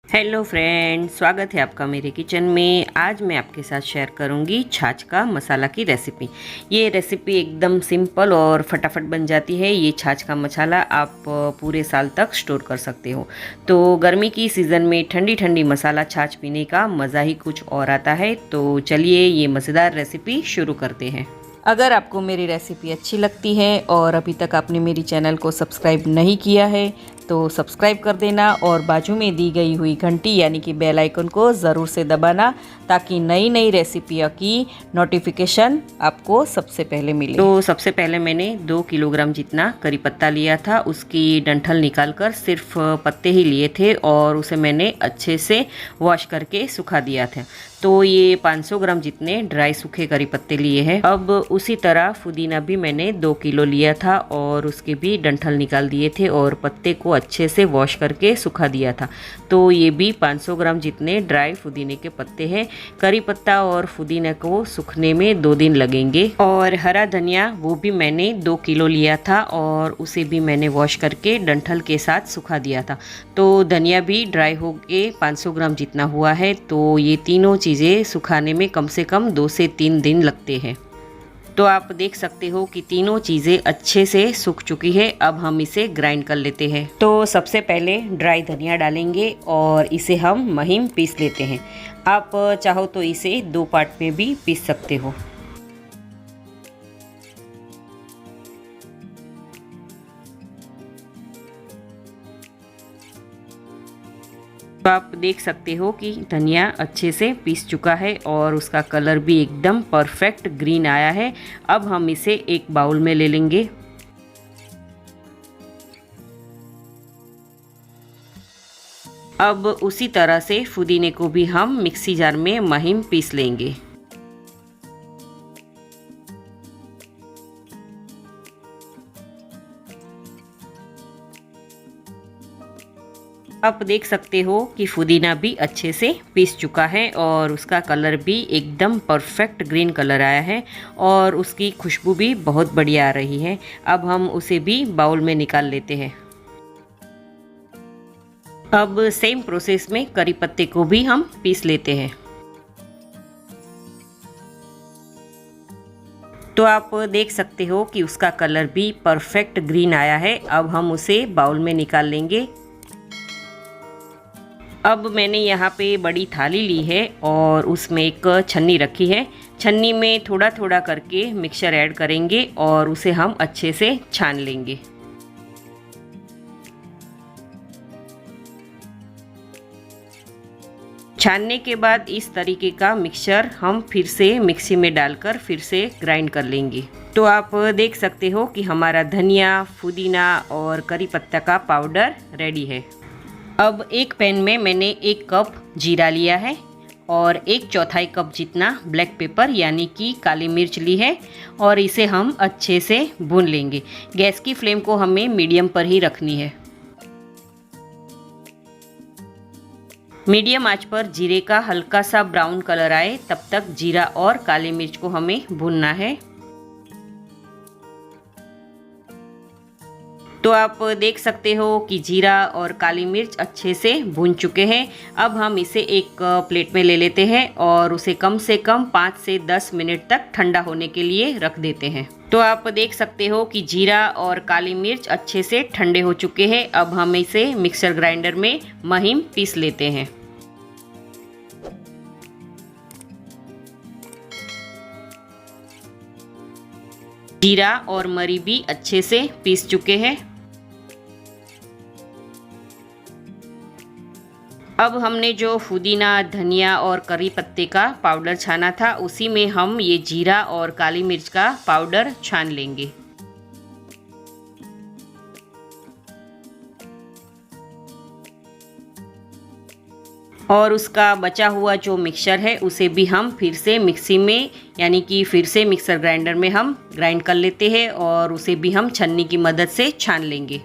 Hello friends, स्वागत है आपका मेरे किचन में। आज मैं आपके साथ शेयर करूंगी छाछ का मसाला की रेसिपी। ये रेसिपी एकदम सिंपल और फटाफट बन जाती है। ये छाछ का मसाला आप पूरे साल तक स्टोर कर सकते हो। तो गर्मी की सीज़न में ठंडी ठंडी मसाला छाछ पीने का मज़ा ही कुछ और आता है। तो चलिए ये मज़ेदार रेसिपी शुरू करते हैं। अगर आपको मेरी रेसिपी अच्छी लगती है और अभी तक आपने मेरी चैनल को सब्सक्राइब नहीं किया है तो सब्सक्राइब कर देना और बाजू में दी गई हुई घंटी यानी कि बेल आइकन को ज़रूर से दबाना ताकि नई नई रेसिपियों की नोटिफिकेशन आपको सबसे पहले मिले। तो सबसे पहले मैंने 2 किलोग्राम जितना करी पत्ता लिया था। उसकी डंठल निकाल कर सिर्फ पत्ते ही लिए थे और उसे मैंने अच्छे से वॉश करके सुखा दिया था। तो ये 500 ग्राम जितने ड्राई सूखे करी पत्ते लिए हैं। अब उसी तरह पुदीना भी मैंने 2 किलो लिया था और उसके भी डंठल निकाल दिए थे और पत्ते को अच्छे से वॉश करके सुखा दिया था। तो ये भी 500 ग्राम जितने ड्राई पुदीने के पत्ते हैं। करी पत्ता और पुदीना को सूखने में 2 दिन लगेंगे। और हरा धनिया वो भी मैंने 2 किलो लिया था और उसे भी मैंने वॉश करके डंठल के साथ सुखा दिया था। तो धनिया भी ड्राई हो के 500 ग्राम जितना हुआ है। तो ये तीनों चीज़ें सुखाने में कम से कम 2 से 3 दिन लगते हैं। तो आप देख सकते हो कि तीनों चीज़ें अच्छे से सूख चुकी है। अब हम इसे ग्राइंड कर लेते हैं। तो सबसे पहले ड्राई धनिया डालेंगे और इसे हम महीन पीस लेते हैं। आप चाहो तो इसे 2 पार्ट में भी पीस सकते हो। तो आप देख सकते हो कि धनिया अच्छे से पीस चुका है और उसका कलर भी एकदम परफेक्ट ग्रीन आया है। अब हम इसे एक बाउल में ले लेंगे। अब उसी तरह से पुदीने को भी हम मिक्सी जार में महीन पीस लेंगे। आप देख सकते हो कि पुदीना भी अच्छे से पीस चुका है और उसका कलर भी एकदम परफेक्ट ग्रीन कलर आया है और उसकी खुशबू भी बहुत बढ़िया आ रही है। अब हम उसे भी बाउल में निकाल लेते हैं। अब सेम प्रोसेस में करी पत्ते को भी हम पीस लेते हैं। तो आप देख सकते हो कि उसका कलर भी परफेक्ट ग्रीन आया है। अब हम उसे बाउल में निकाल लेंगे। अब मैंने यहाँ पे बड़ी थाली ली है और उसमें एक छन्नी रखी है। छन्नी में थोड़ा थोड़ा करके मिक्सचर ऐड करेंगे और उसे हम अच्छे से छान लेंगे। छानने के बाद इस तरीके का मिक्सचर हम फिर से मिक्सी में डालकर फिर से ग्राइंड कर लेंगे। तो आप देख सकते हो कि हमारा धनिया, पुदीना और करी पत्ता का पाउडर रेडी है। अब एक पैन में मैंने 1 कप जीरा लिया है और 1/4 कप जितना ब्लैक पेपर यानी कि काली मिर्च ली है और इसे हम अच्छे से भून लेंगे। गैस की फ्लेम को हमें मीडियम पर ही रखनी है। मीडियम आंच पर जीरे का हल्का सा ब्राउन कलर आए तब तक जीरा और काली मिर्च को हमें भूनना है। तो आप देख सकते हो कि जीरा और काली मिर्च अच्छे से भून चुके हैं। अब हम इसे एक प्लेट में ले लेते हैं और उसे कम से कम 5 से 10 मिनट तक ठंडा होने के लिए रख देते हैं। तो आप देख सकते हो कि जीरा और काली मिर्च अच्छे से ठंडे हो चुके हैं। अब हम इसे मिक्सर ग्राइंडर में महीन पीस लेते हैं। जीरा और मरी भी अच्छे से पीस चुके हैं। अब हमने जो पुदीना, धनिया और करी पत्ते का पाउडर छाना था उसी में हम ये जीरा और काली मिर्च का पाउडर छान लेंगे। और उसका बचा हुआ जो मिक्सचर है उसे भी हम फिर से मिक्सी में यानी कि फिर से मिक्सर ग्राइंडर में हम ग्राइंड कर लेते हैं और उसे भी हम छन्नी की मदद से छान लेंगे।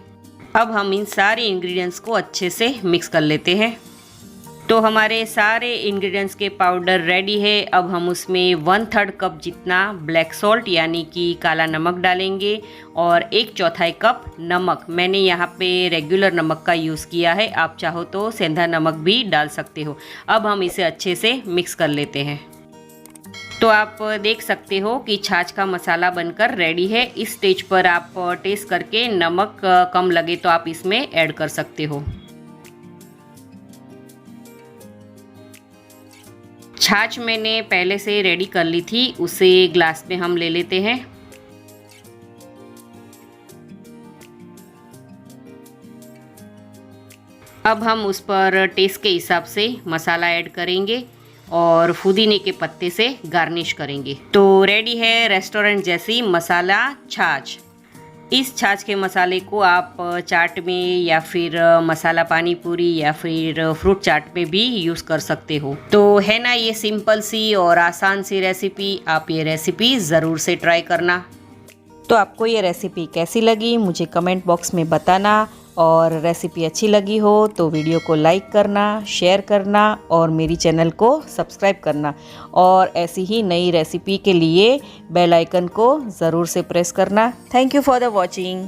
अब हम इन सारे इंग्रेडिएंट्स को अच्छे से मिक्स कर लेते हैं। तो हमारे सारे इंग्रेडिएंट्स के पाउडर रेडी है। अब हम उसमें 1/3 कप जितना ब्लैक सॉल्ट यानी कि काला नमक डालेंगे और 1/4 कप नमक। मैंने यहाँ पे रेगुलर नमक का यूज़ किया है, आप चाहो तो सेंधा नमक भी डाल सकते हो। अब हम इसे अच्छे से मिक्स कर लेते हैं। तो आप देख सकते हो कि छाछ का मसाला बनकर रेडी है। इस स्टेज पर आप टेस्ट करके नमक कम लगे तो आप इसमें ऐड कर सकते हो। छाछ मैंने पहले से रेडी कर ली थी, उसे ग्लास में हम ले लेते हैं। अब हम उस पर टेस्ट के हिसाब से मसाला ऐड करेंगे और पुदीने के पत्ते से गार्निश करेंगे। तो रेडी है रेस्टोरेंट जैसी मसाला छाछ। इस छाछ के मसाले को आप चाट में या फिर मसाला पानी पूरी या फिर फ्रूट चाट में भी यूज़ कर सकते हो। तो है ना ये सिंपल सी और आसान सी रेसिपी, आप ये रेसिपी ज़रूर से ट्राई करना। तो आपको ये रेसिपी कैसी लगी मुझे कमेंट बॉक्स में बताना, और रेसिपी अच्छी लगी हो तो वीडियो को लाइक करना, शेयर करना और मेरी चैनल को सब्सक्राइब करना। और ऐसी ही नई रेसिपी के लिए बेल आइकन को ज़रूर से प्रेस करना। Thank you for the watching.